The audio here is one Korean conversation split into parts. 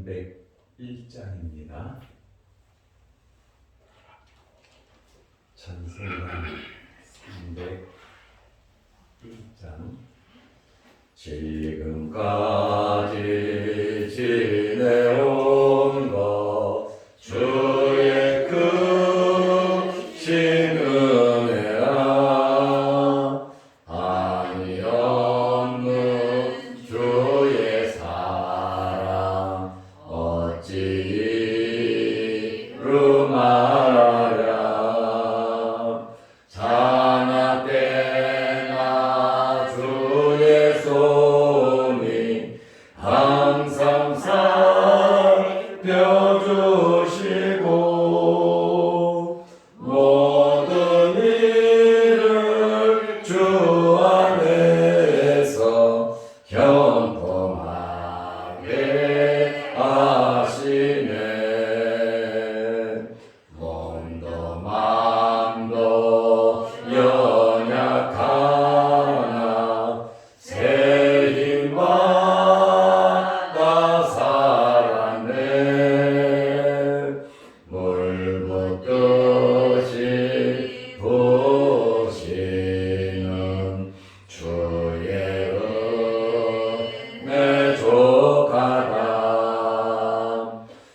301장입니다. 찬송가 301장. 지금까지 지내온 것 주의 크신 은혜라, 한이 없는 주의 사랑 어찌 이루 말하랴. 자나 때나 주의 손이 항상 살펴주시고 모든 일을 주 안에서 형통하게 하시네. 몸도 맘도 연약하나 새 힘받아 살았네. 물 붓듯이 부으시는 주의 은혜 족하다.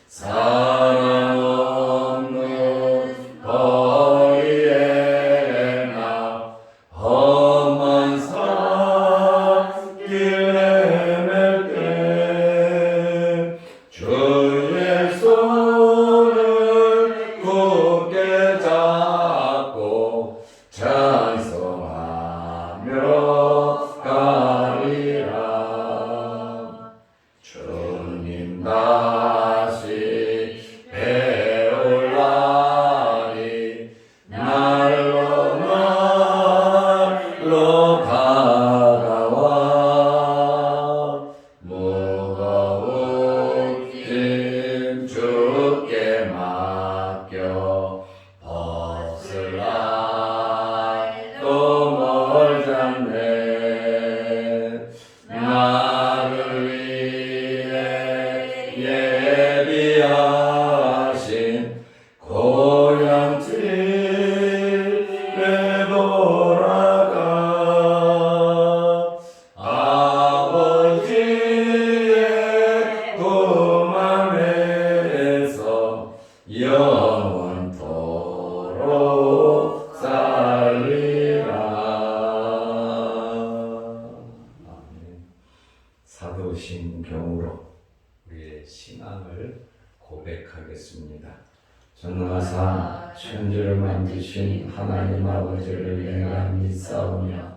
사랑 없는 거리에 나 험한 산길 헤맬 때 주의 손을 굳게 잡고 찬송하며 가리라. 주님 다시 배울 날이 날로 날로 다가와. 무거운 짐 주께 맡겨 벗을 날도 멀잖네. 나를 위해 예비하신 고향 집에 돌아가. 아버지의 품 안에서 영원토록 살리라. 아멘. 사도신경으로 우리의 신앙을 고백하겠습니다. 전능하사 천지를 만드신 하나님 아버지를 내가 믿사오며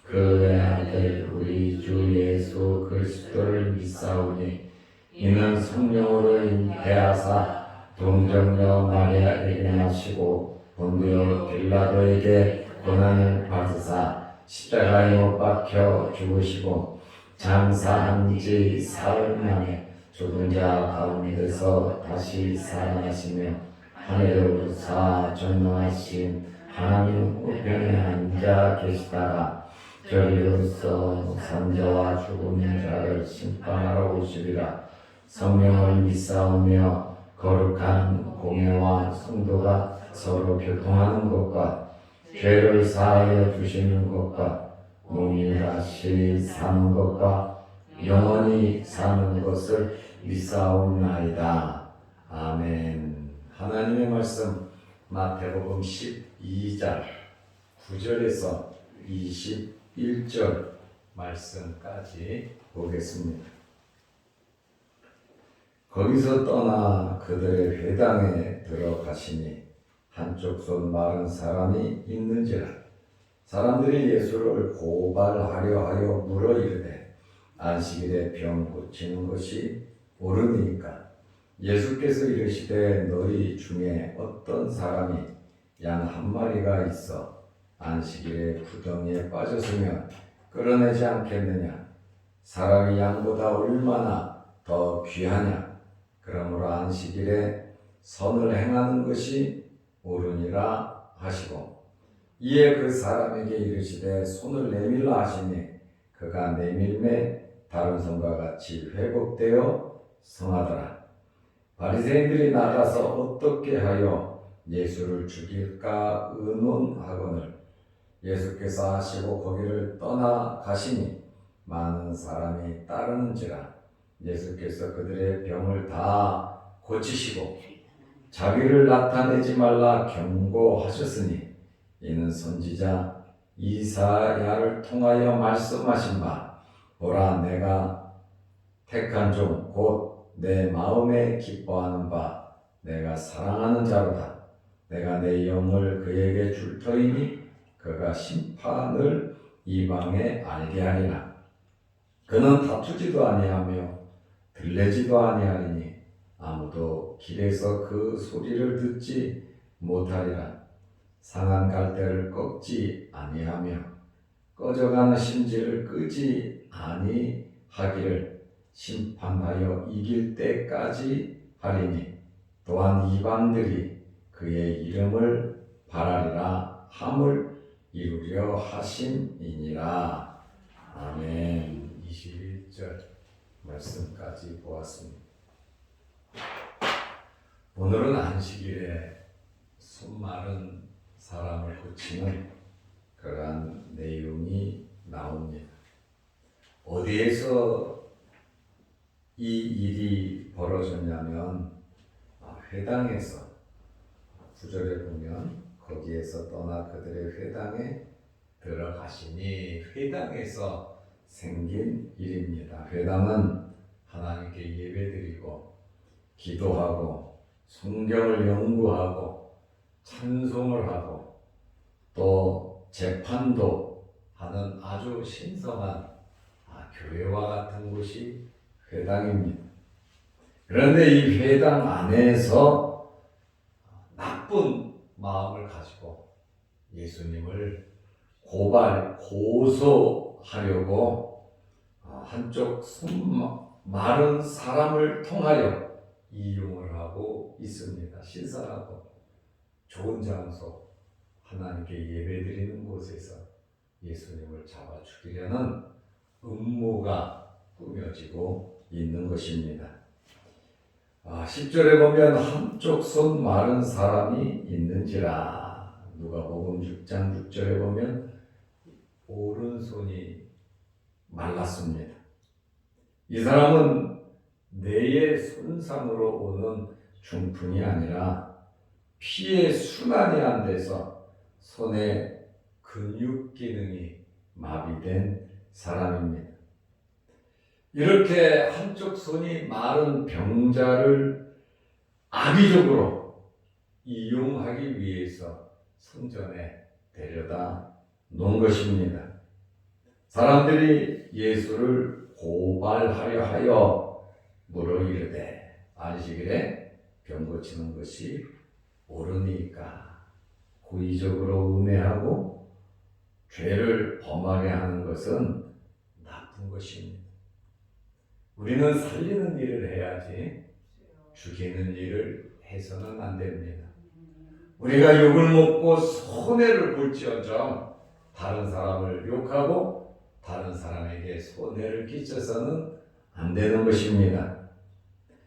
그 외아들 우리 주 예수 그리스도를 믿사오니 이는 성령으로 잉태하사 동정녀 마리아에게 나시고 본디오 빌라도에게 고난을 받으사 십자가에 못 박혀 죽으시고 장사한 지 사흘 만에 죽은 자 가운데서 다시 살아나시며 하늘에 오르사 전능하신 하나님 우편에 앉아 계시다가 저리로서 산자와 죽은 자를 심판하러 오시리라. 성령을 믿사오며 거룩한 공예와 성도가 서로 교통하는 것과 죄를 사하여 주시는 것과 몸이 다시 사는 것과 영원히 사는 것을 믿사옵나이다. 아멘. 하나님의 말씀 마태복음 12장 9절에서 21절 말씀까지 보겠습니다. 거기서 떠나 그들의 회당에 들어가시니 한쪽 손 마른 사람이 있는지라. 사람들이 예수를 고발하려 하여 물어 이르되 안식일에 병 고치는 것이 옳으니까. 예수께서 이르시되 너희 중에 어떤 사람이 양 한 마리가 있어 안식일에 구덩이에 빠졌으면 끌어내지 않겠느냐. 사람이 양보다 얼마나 더 귀하냐. 그러므로 안식일에 선을 행하는 것이 옳으니라 하시고 이에 그 사람에게 이르시되 손을 내밀라 하시니 그가 내밀매 다른 손과 같이 회복되어 성하더라. 바리새인들이 나가서 어떻게 하여 예수를 죽일까 의논하거늘 예수께서 하시고 거기를 떠나가시니 많은 사람이 따르는지라. 예수께서 그들의 병을 다 고치시고 자기를 나타내지 말라 경고하셨으니 이는 선지자 이사야를 통하여 말씀하신 바 보라 내가 택한 종 곧 내 마음에 기뻐하는 바 내가 사랑하는 자로다. 내가 내 영을 그에게 줄 터이니 그가 심판을 이방에 알게 하리라. 그는 다투지도 아니하며 들레지도 아니하리니 아무도 길에서 그 소리를 듣지 못하리라. 상한 갈대를 꺾지 아니하며 꺼져가는 심지를 끄지 아니하기를 심판하여 이길 때까지 하리니 또한 이방들이 그의 이름을 바라리라 함을 이루려 하심이니라. 아멘. 21절 말씀까지 보았습니다. 오늘은 안식일에 손 마른 사람을 고치는 그러한 내용이 나옵니다. 어디에서 이 일이 벌어졌냐면 회당에서 9절에 보면 거기에서 떠나 그들의 회당에 들어가시니 회당에서 생긴 일입니다. 회당은 하나님께 예배드리고 기도하고 성경을 연구하고 찬송을 하고 또 재판도 하는 아주 신성한 교회와 같은 곳이 회당입니다. 그런데 이 회당 안에서 나쁜 마음을 가지고 예수님을 고소하려고 한쪽 손 마른 사람을 통하여 이용을 하고 있습니다. 신선하고 좋은 장소, 하나님께 예배드리는 곳에서 예수님을 잡아 죽이려는 음모가 꾸며지고 있는 것입니다. 10절에 보면 한쪽 손 마른 사람이 있는지라. 누가복음 6장 6절에 보면 오른손이 말랐습니다. 이 사람은 뇌의 손상으로 오는 중풍이 아니라 피의 순환이 안 돼서 손의 근육 기능이 마비된 사람입니다. 이렇게 한쪽 손이 마른 병자를 악의적으로 이용하기 위해서 성전에 데려다 놓은 것입니다. 사람들이 예수를 고발하려 하여 물어 이르되 안식일에 병 고치는 것이 옳으니까 고의적으로 음해하고 죄를 범하게 하는 것은 나쁜 것입니다. 우리는 살리는 일을 해야지 죽이는 일을 해서는 안 됩니다. 우리가 욕을 먹고 손해를 볼지언정 다른 사람을 욕하고 다른 사람에게 손해를 끼쳐서는 안 되는 것입니다.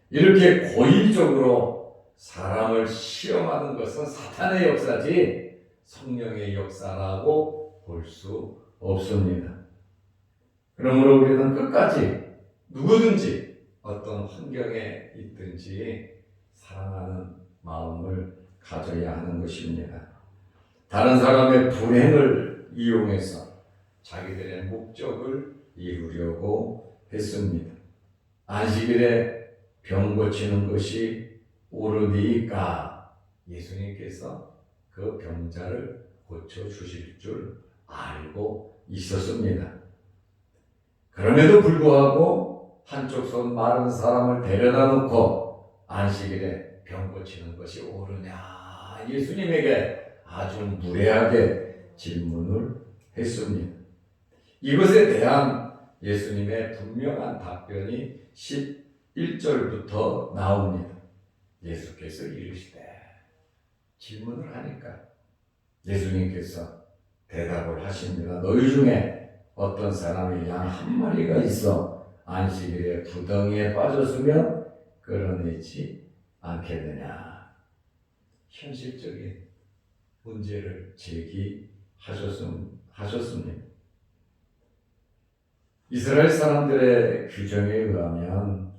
이렇게 고의적으로 사람을 시험하는 것은 사탄의 역사지 성령의 역사라고 볼 수 없습니다. 그러므로 우리는 끝까지 누구든지 어떤 환경에 있든지 사랑하는 마음을 가져야 하는 것입니다. 다른 사람의 불행을 이용해서 자기들의 목적을 이루려고 했습니다. 안식일에 병 고치는 것이 옳으니까 예수님께서 그 병자를 고쳐주실 줄 알고 있었습니다. 그럼에도 불구하고 한쪽 손 마른 사람을 데려다 놓고 안식일에 병 고치는 것이 옳으냐 예수님에게 아주 무례하게 질문을 했습니다. 이것에 대한 예수님의 분명한 답변이 11절부터 나옵니다. 예수께서 이르시되 질문을 하니까 예수님께서 대답을 하십니다. 너희 중에 어떤 사람이 양 한 마리가 있어 안식일에 구덩이에 빠졌으면 끌어내지 않겠느냐. 현실적인 문제를 제기하셨습니다. 이스라엘 사람들의 규정에 의하면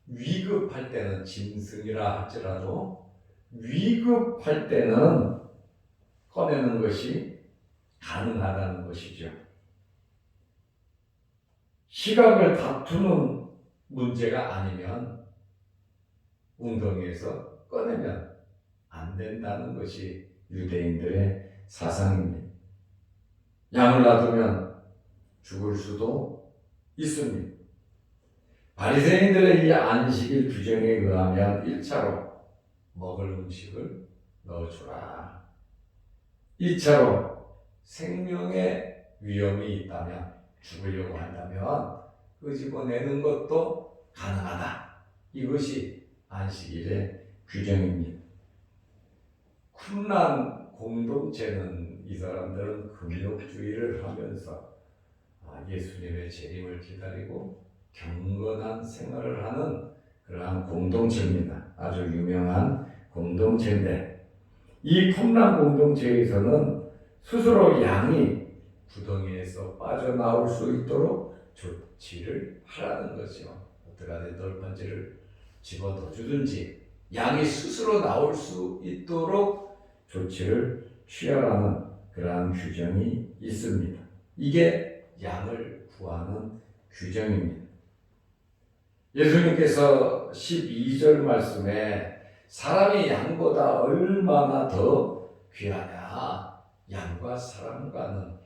위급할 때는 짐승이라 할지라도 위급할 때는 꺼내는 것이 가능하다는 것이죠. 시각을 다투는 문제가 아니면 웅덩이에서 꺼내면 안 된다는 것이 유대인들의 사상입니다. 양을 놔두면 죽을 수도 있습니다. 바리새인들의 이 안식일 규정에 의하면 1차로 먹을 음식을 넣어주라. 2차로 생명의 위험이 있다면, 죽으려고 한다면 끄집어내는 것도 가능하다. 이것이 안식일의 규정입니다. 쿰란 공동체는 이 사람들은 금욕주의를 하면서 예수님의 재림을 기다리고 경건한 생활을 하는 그러한 공동체입니다. 아주 유명한 공동체인데, 이 쿰란 공동체에서는 스스로 양이 구덩이에서 빠져나올 수 있도록 조치를 하라는 거죠. 어떻게든 널판지를 집어넣어 주든지 양이 스스로 나올 수 있도록 조치를 취하라는 그러한 규정이 있습니다. 이게 양을 구하는 규정입니다. 예수님께서 12절 말씀에 사람이 양보다 얼마나 더 귀하냐, 양과 사람과는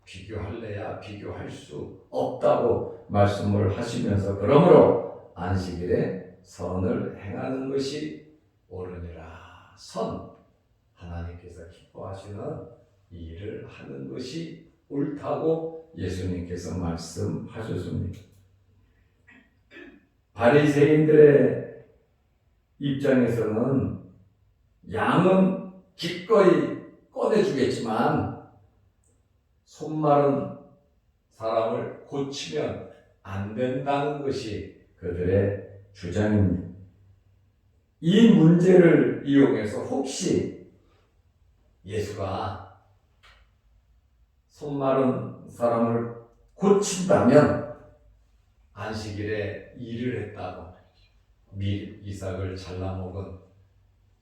비교할래야 비교할 수 없다고 말씀을 하시면서, 그러므로 안식일에 선을 행하는 것이 옳으니라. 선, 하나님께서 기뻐하시는 이 일을 하는 것이 옳다고 예수님께서 말씀하셨습니다. 바리새인들의 입장에서는 양은 기꺼이 꺼내주겠지만 손 마른 사람을 고치면 안 된다는 것이 그들의 주장입니다. 이 문제를 이용해서 혹시 예수가 손 마른 사람을 고친다면 안식일에 일을 했다고 밀 이삭을 잘라먹은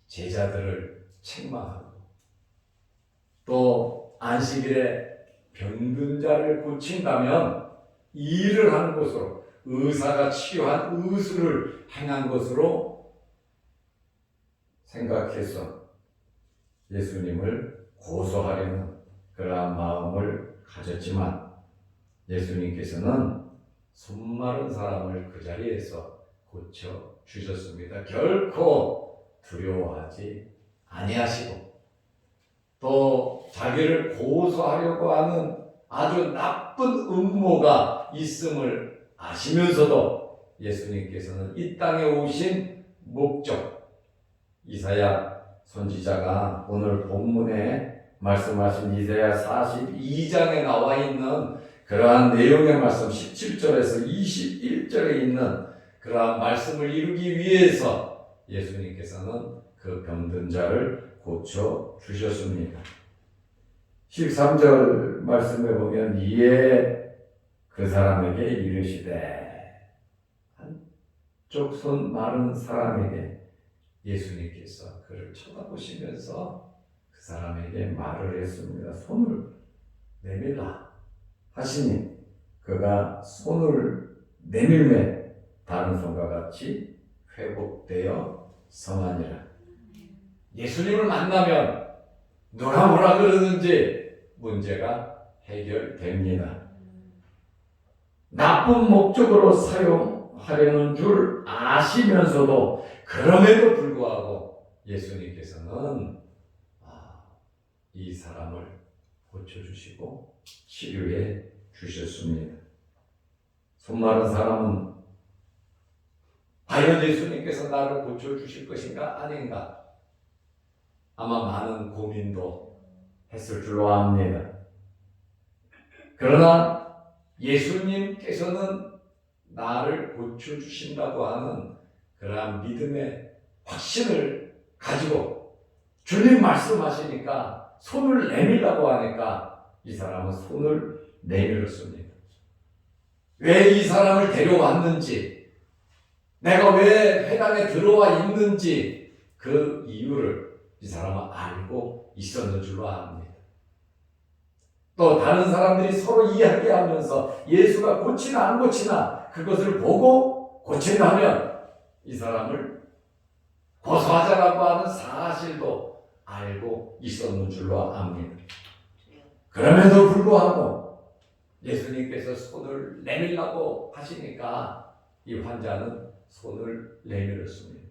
제자들을 책망하고, 또 안식일에 병든 자를 고친다면 일을 한 것으로, 의사가 치료한 의술을 행한 것으로 생각해서 예수님을 고소하려는 그러한 마음을 가졌지만, 예수님께서는 손 마른 사람을 그 자리에서 고쳐 주셨습니다. 결코 두려워하지 아니하시고, 또 자기를 고소하려고 하는 아주 나쁜 음모가 있음을 아시면서도 예수님께서는 이 땅에 오신 목적, 이사야 선지자가 오늘 본문에 말씀하신 이사야 42장에 나와 있는 그러한 내용의 말씀 17절에서 21절에 있는 그러한 말씀을 이루기 위해서 예수님께서는 그 병든 자를 고쳐 주셨습니다. 13절 말씀에 보면 이에 그 사람에게 이르시되, 한쪽 손 마른 사람에게 예수님께서 그를 쳐다보시면서 그 사람에게 말을 했습니다. 손을 내밀라 하시니 그가 손을 내밀매 다른 손과 같이 회복되어 성하니라. 예수님을 만나면 누가 뭐라 그러는지 문제가 해결됩니다. 나쁜 목적으로 사용하려는 줄 아시면서도 그럼에도 불구하고 예수님께서는 이 사람을 고쳐주시고 치료해 주셨습니다. 손 마른 사람은 과연 예수님께서 나를 고쳐주실 것인가 아닌가, 아마 많은 고민도 했을 줄로 압니다. 그러나 예수님께서는 나를 고쳐주신다고 하는 그러한 믿음의 확신을 가지고 주님 말씀하시니까 손을 내밀라고 하니까 이 사람은 손을 내밀었습니다. 왜 이 사람을 데려왔는지, 내가 왜 회당에 들어와 있는지 그 이유를 이 사람은 알고 있었는 줄로 압니다. 또 다른 사람들이 서로 이야기하면서 예수가 고치나 안 고치나 그것을 보고 고친다면 이 사람을 고소하자라고 하는 사실도 알고 있었는 줄로 압니다. 그럼에도 불구하고 예수님께서 손을 내밀라고 하시니까 이 환자는 손을 내밀었습니다.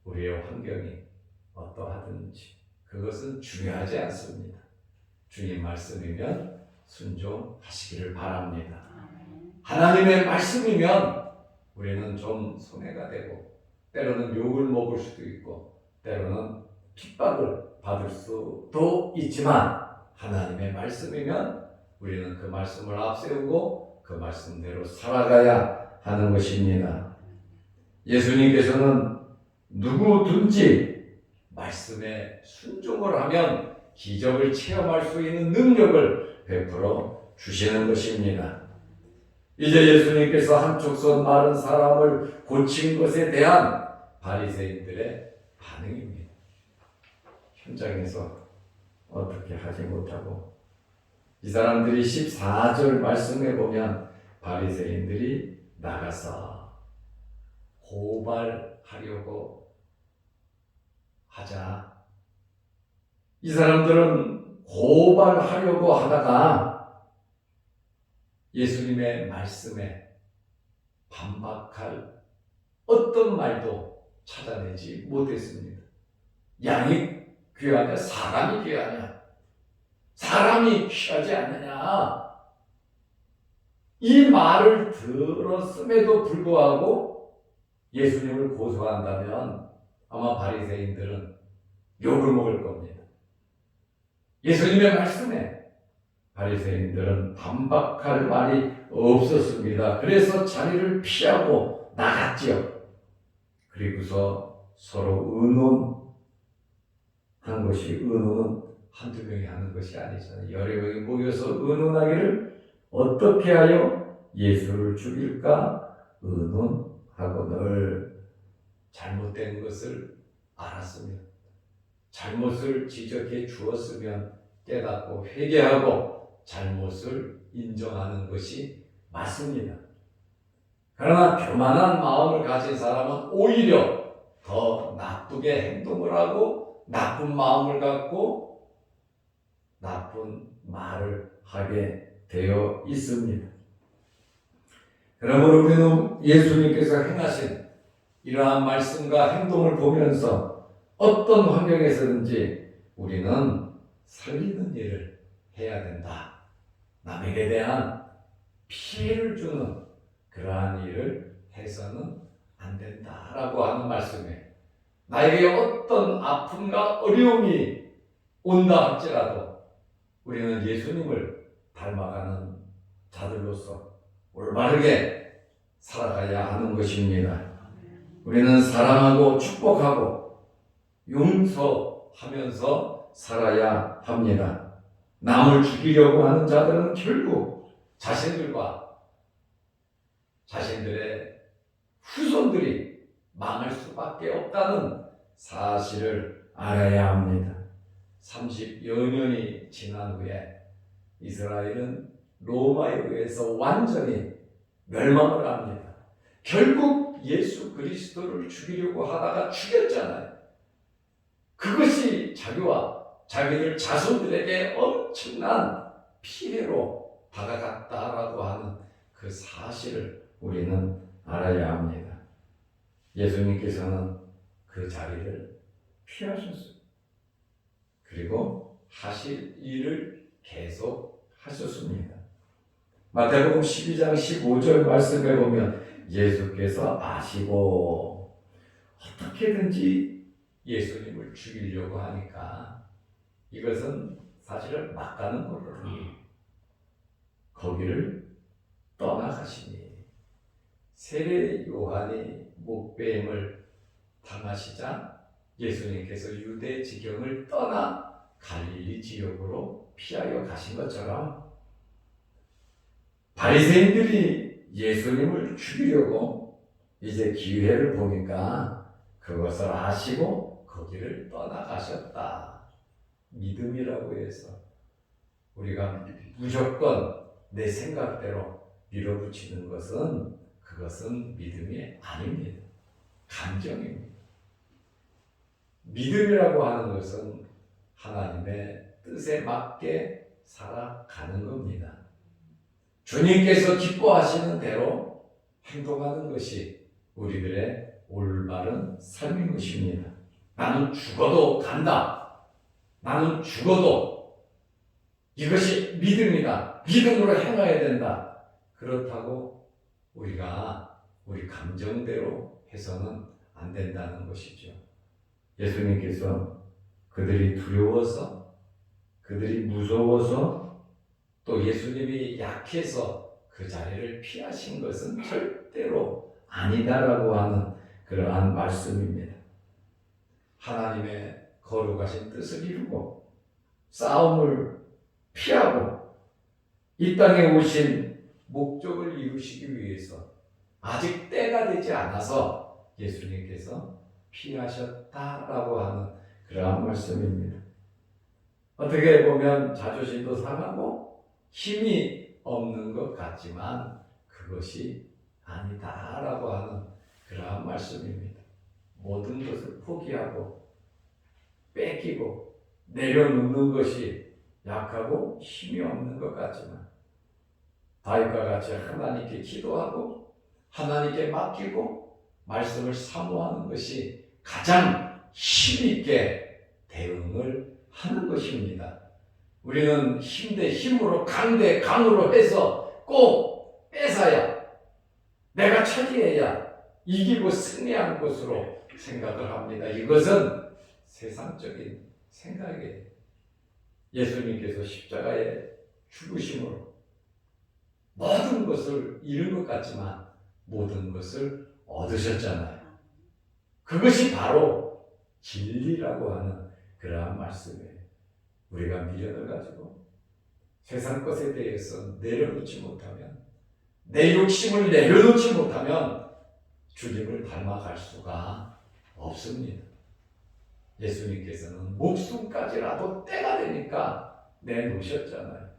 우리의 환경이 어떠하든지 그것은 중요하지 않습니다. 주님 말씀이면 순종하시기를 바랍니다. 하나님의 말씀이면 우리는 좀 손해가 되고 때로는 욕을 먹을 수도 있고 때로는 핍박을 받을 수도 있지만 하나님의 말씀이면 우리는 그 말씀을 앞세우고 그 말씀대로 살아가야 하는 것입니다. 예수님께서는 누구든지 말씀에 순종을 하면 기적을 체험할 수 있는 능력을 베풀어 주시는 것입니다. 이제 예수님께서 한쪽 손 마른 사람을 고친 것에 대한 바리새인들의 반응입니다. 현장에서 어떻게 하지 못하고 이 사람들이 14절 말씀에 보면 바리새인들이 나가서 고발하려고 하자. 이 사람들은 고발하려고 하다가 예수님의 말씀에 반박할 어떤 말도 찾아내지 못했습니다. 양이 귀하냐? 사람이 귀하냐? 사람이 귀하지 않느냐? 이 말을 들었음에도 불구하고 예수님을 고소한다면 아마 바리새인들은 욕을 먹을 겁니다. 예수님의 말씀에 바리새인들은 반박할 말이 없었습니다. 그래서 자리를 피하고 나갔지요. 그리고서 서로 의논한 것이, 의논은 한두 명이 하는 것이 아니잖아요. 여러 명이 모여서 의논하기를 어떻게 하여 예수를 죽일까 의논하고 늘 잘못된 것을 알았으면, 잘못을 지적해 주었으면 깨닫고 회개하고 잘못을 인정하는 것이 맞습니다. 그러나 교만한 마음을 가진 사람은 오히려 더 나쁘게 행동을 하고 나쁜 마음을 갖고 나쁜 말을 하게 되어 있습니다. 그러므로 우리는 예수님께서 행하신 이러한 말씀과 행동을 보면서 어떤 환경에서든지 우리는 살리는 일을 해야 된다. 남에게 대한 피해를 주는 그러한 일을 해서는 안 된다라고 하는 말씀이에요. 나에게 어떤 아픔과 어려움이 온다 할지라도 우리는 예수님을 닮아가는 자들로서 올바르게 살아가야 하는 것입니다. 우리는 사랑하고 축복하고 용서하면서 살아야 합니다. 남을 죽이려고 하는 자들은 결국 자신들과 자신들의 후손들이 망할 수밖에 없다는 사실을 알아야 합니다. 30여 년이 지난 후에 이스라엘은 로마에 의해서 완전히 멸망을 합니다. 결국 예수 그리스도를 죽이려고 하다가 죽였잖아요. 그것이 자기와 자기들 자손들에게 엄청난 피해로 다가갔다라고 하는 그 사실을 우리는 알아야 합니다. 예수님께서는 그 자리를 피하셨어요. 그리고 하실 일을 계속 하셨습니다. 마태복음 12장 15절 말씀에 보면 예수께서 아시고 어떻게든지 예수님을 죽이려고 하니까 이것은 사실은 막 가는 거를 거기를 떠나가시니 세례 요한이 목배임을 당하시자 예수님께서 유대 지경을 떠나 갈릴리 지역으로 피하여 가신 것처럼 바리새인들이 예수님을 죽이려고 이제 기회를 보니까 그것을 아시고 거기를 떠나가셨다. 믿음이라고 해서 우리가 무조건 내 생각대로 밀어붙이는 것은 그것은 믿음이 아닙니다. 감정입니다. 믿음이라고 하는 것은 하나님의 뜻에 맞게 살아가는 겁니다. 주님께서 기뻐하시는 대로 행동하는 것이 우리들의 올바른 삶인 것입니다. 나는 죽어도 간다. 나는 죽어도 이것이 믿음이다. 믿음으로 행해야 된다. 그렇다고 우리가 우리 감정대로 해서는 안 된다는 것이죠. 예수님께서 그들이 두려워서, 그들이 무서워서, 또 예수님이 약해서 그 자리를 피하신 것은 절대로 아니다라고 하는 그러한 말씀입니다. 하나님의 거룩하신 뜻을 이루고 싸움을 피하고 이 땅에 오신 목적을 이루시기 위해서 아직 때가 되지 않아서 예수님께서 피하셨다라고 하는 그러한 말씀입니다. 어떻게 보면 자존심도 상하고 힘이 없는 것 같지만 그것이 아니다라고 하는 그러한 말씀입니다. 모든 것을 포기하고 뺏기고 내려놓는 것이 약하고 힘이 없는 것 같지만 다윗과 같이 하나님께 기도하고 하나님께 맡기고 말씀을 사모하는 것이 가장 힘있게 대응을 하는 것입니다. 우리는 힘 대 힘으로 강 대 강으로 해서 꼭 뺏어야 내가 차지해야 이기고 승리한 것으로 생각을 합니다. 이것은 세상적인 생각이에요. 예수님께서 십자가에 죽으심으로 모든 것을 잃은 것 같지만 모든 것을 얻으셨잖아요. 그것이 바로 진리라고 하는 그러한 말씀이에요. 우리가 미련을 가지고 세상 것에 대해서 내려놓지 못하면, 내 욕심을 내려놓지 못하면 주님을 닮아갈 수가 없습니다. 예수님께서는 목숨까지라도 때가 되니까 내놓으셨잖아요.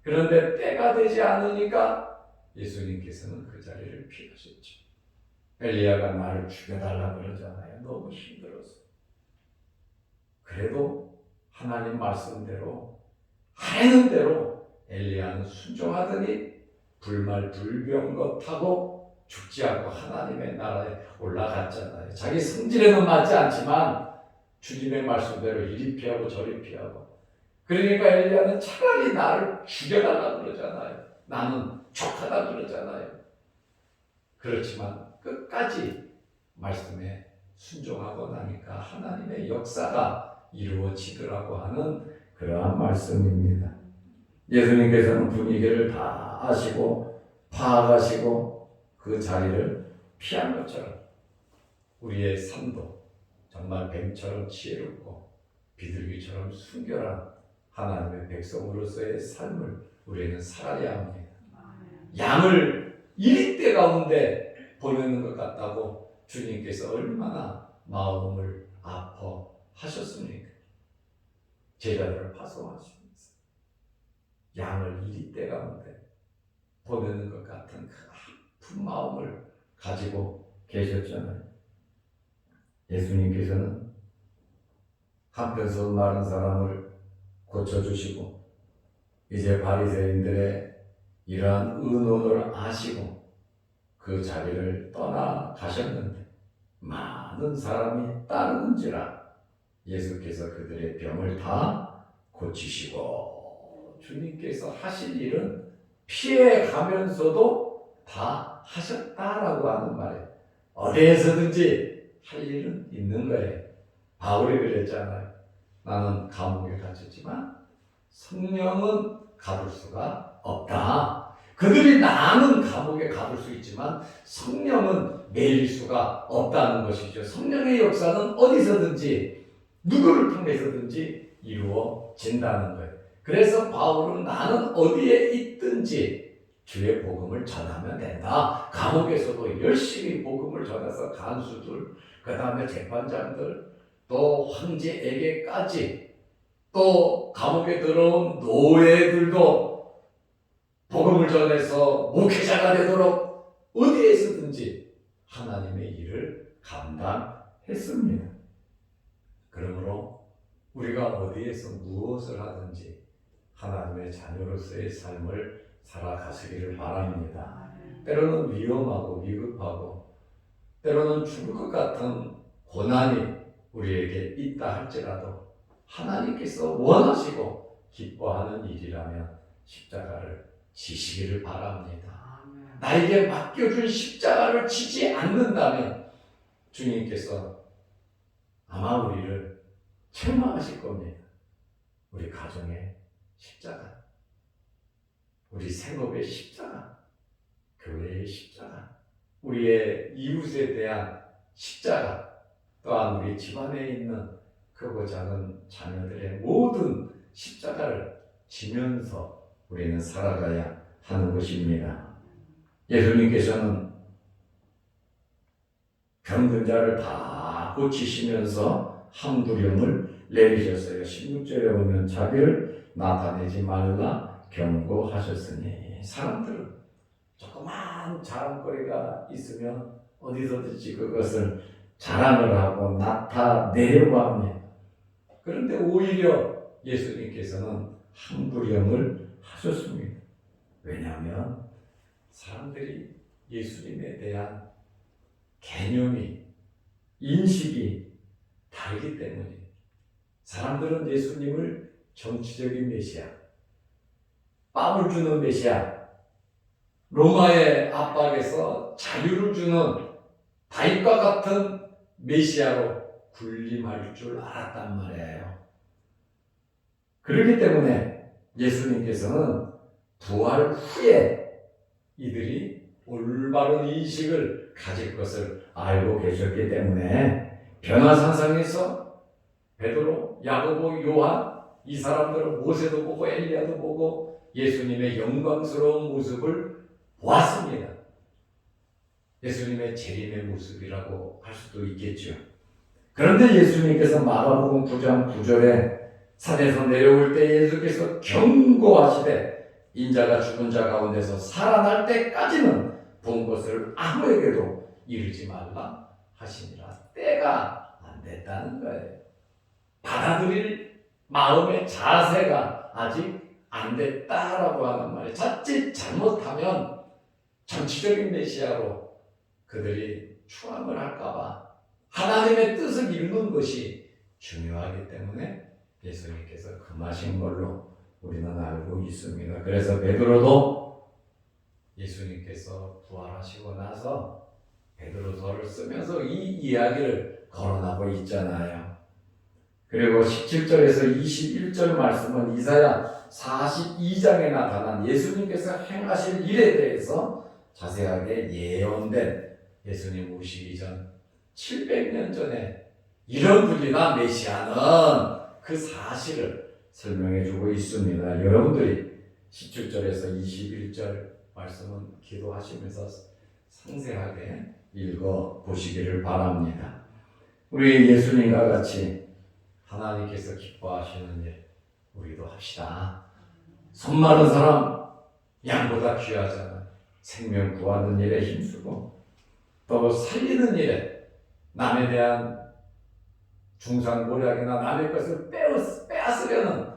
그런데 때가 되지 않으니까 예수님께서는 그 자리를 피하셨죠. 엘리야가 나를 죽여달라 그러잖아요. 너무 힘들어서. 그래도 하나님 말씀대로 하는 대로 엘리야는 순종하더니 불말불병거 타고 죽지 않고 하나님의 나라에 올라갔잖아요. 자기 성질에는 맞지 않지만 주님의 말씀대로 이리 피하고 저리 피하고. 그러니까 엘리야는 차라리 나를 죽여달라 그러잖아요. 나는 족하다 그러잖아요. 그렇지만 끝까지 말씀에 순종하고 나니까 하나님의 역사가 이루어지더라고 하는 그러한 말씀입니다. 예수님께서는 분위기를 다 아시고 파악하시고 그 자리를 피한 것처럼 우리의 삶도 정말 뱀처럼 지혜롭고 비둘기처럼 순결한 하나님의 백성으로서의 삶을 우리는 살아야 합니다. 양을 이리떼 가운데 보내는 것 같다고 주님께서 얼마나 마음을 아파하셨습니까? 제자들을 파송하시면서 양을 이리떼 가운데 보내는 것 같은 그 아픈 마음을 가지고 계셨잖아요. 예수님께서는 한편서 마른 사람을 고쳐주시고 이제 바리새인들의 이러한 의논을 아시고 그 자리를 떠나가셨는데 많은 사람이 따르는지라 예수께서 그들의 병을 다 고치시고 주님께서 하실 일은 피해 가면서도 다 하셨다라고 하는 말이에요. 어디에서든지 할 일은 있는 거예요. 바울이 그랬잖아요. 나는 감옥에 갇혔지만 성령은 가둘 수가 없다. 그들이 나는 감옥에 가둘 수 있지만 성령은 매일 수가 없다는 것이죠. 성령의 역사는 어디서든지 누구를 통해서든지 이루어진다는 거예요. 그래서 바울은 나는 어디에 있든지 주의 복음을 전하면 된다. 감옥에서도 열심히 복음을 전해서 간수들, 그 다음에 재판장들, 또 황제에게까지, 또 감옥에 들어온 노예들도 복음을 전해서 목회자가 되도록 어디에서든지 하나님의 일을 감당했습니다. 그러므로 우리가 어디에서 무엇을 하든지 하나님의 자녀로서의 삶을 살아가시기를 바랍니다. 때로는 위험하고 위급하고 때로는 죽을 것 같은 고난이 우리에게 있다 할지라도 하나님께서 원하시고 기뻐하는 일이라면 십자가를 지시기를 바랍니다. 나에게 맡겨준 십자가를 지지 않는다면 주님께서 아마 우리를 책망하실 겁니다. 우리 가정의 십자가, 우리 생업의 십자가, 교회의 십자가, 우리의 이웃에 대한 십자가, 또한 우리 집안에 있는 크고 작은 자녀들의 모든 십자가를 지면서 우리는 살아가야 하는 것입니다. 예수님께서는 병든 자를 다 고치시면서 한부령을 내리셨어요. 16절에 보면 자기를 나타내지 말라 경고하셨으니, 사람들은 조그만 자랑거리가 있으면 어디서든지 그것을 자랑을 하고 나타내려고 합니다. 그런데 오히려 예수님께서는 한부령을 하셨습니다. 왜냐하면 사람들이 예수님에 대한 개념이, 인식이 다르기 때문이에요. 사람들은 예수님을 정치적인 메시아, 빵을 주는 메시아, 로마의 압박에서 자유를 주는 다윗과 같은 메시아로 군림할 줄 알았단 말이에요. 그렇기 때문에 예수님께서는 부활 후에 이들이 올바른 인식을 가질 것을 알고 계셨기 때문에 변화산상에서 베드로, 야고보, 요한, 이 사람들은 모세도 보고 엘리야도 보고 예수님의 영광스러운 모습을 보았습니다. 예수님의 재림의 모습이라고 할 수도 있겠죠. 그런데 예수님께서 마가복음 9장 9절에 산에서 내려올 때 예수께서 경고하시되 인자가 죽은 자 가운데서 살아날 때까지는 본 것을 아무에게도 이르지 말라 하시니라. 때가 안 됐다는 거예요. 받아들일 마음의 자세가 아직 안 됐다라고 하는 말이에요. 자칫 잘못하면 정치적인 메시아로 그들이 추앙을 할까봐 하나님의 뜻을 이루는 것이 중요하기 때문에 예수님께서 금하신 걸로 우리는 알고 있습니다. 그래서 베드로도 예수님께서 부활하시고 나서 베드로서를 쓰면서 이 이야기를 거론하고 있잖아요. 그리고 17절에서 21절 말씀은 이사야 42장에 나타난 예수님께서 행하실 일에 대해서 자세하게 예언된, 예수님 오시기 전 700년 전에 이런 분이다 메시아는, 그 사실을 설명해 주고 있습니다. 여러분들이 17절에서 21절 말씀은 기도하시면서 상세하게 읽어 보시기를 바랍니다. 우리 예수님과 같이 하나님께서 기뻐하시는 일 우리도 합시다. 손 마른 사람 양보다 귀하잖아. 생명 구하는 일에 힘쓰고 또 살리는 일에 남에 대한 중상모략이나 남의 것을 빼앗으려는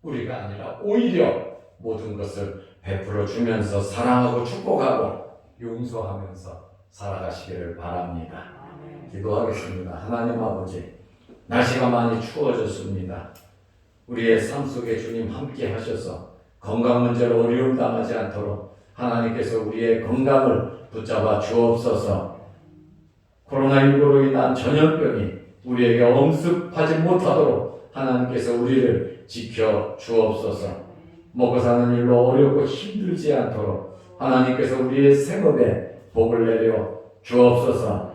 우리가 아니라 오히려 모든 것을 베풀어 주면서 사랑하고 축복하고 용서하면서 살아가시기를 바랍니다. 기도하겠습니다. 하나님 아버지, 날씨가 많이 추워졌습니다. 우리의 삶 속에 주님 함께 하셔서 건강 문제로 어려움 당하지 않도록 하나님께서 우리의 건강을 붙잡아 주옵소서. 코로나19로 인한 전염병이 우리에게 엄습하지 못하도록 하나님께서 우리를 지켜 주옵소서. 먹고 사는 일로 어렵고 힘들지 않도록 하나님께서 우리의 생업에 복을 내려 주옵소서.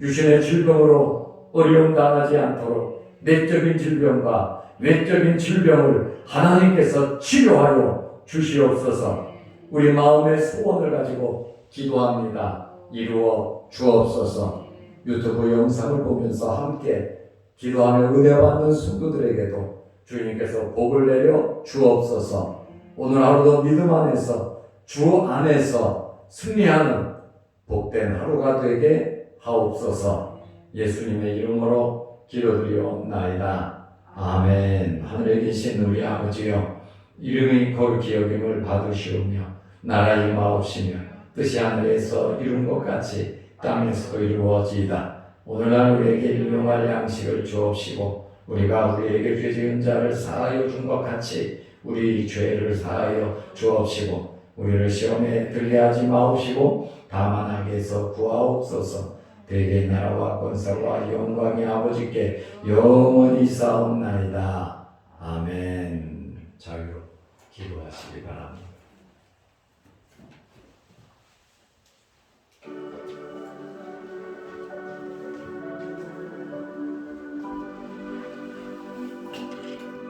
유신의 질병으로 어려움 당하지 않도록 내적인 질병과 외적인 질병을 하나님께서 치료하여 주시옵소서. 우리 마음의 소원을 가지고 기도합니다. 이루어 주옵소서. 유튜브 영상을 보면서 함께 기도하며 은혜 받는 성도들에게도 주님께서 복을 내려 주옵소서. 오늘 하루도 믿음 안에서 주 안에서 승리하는 복된 하루가 되게 하옵소서. 예수님의 이름으로 기도드리옵나이다. 아멘. 하늘에 계신 우리 아버지여, 이름이 거룩히 여김을 받으시오며 나라 임하옵시며 뜻이 하늘에서 이룬 것 같이 땅에서도 이루어지이다. 오늘날 우리에게 일용할 양식을 주옵시고 우리가 우리에게 죄 지은 자를 사하여 준 것 같이 우리 죄를 사하여 주옵시고 우리를 시험에 들게 하지 마옵시고 다만 악에서 구하옵소서. 대개 나라와 권세와 영광이 아버지께 영원히 쌓옵나이다. 아멘. 자유로 기도하시기 바랍니다.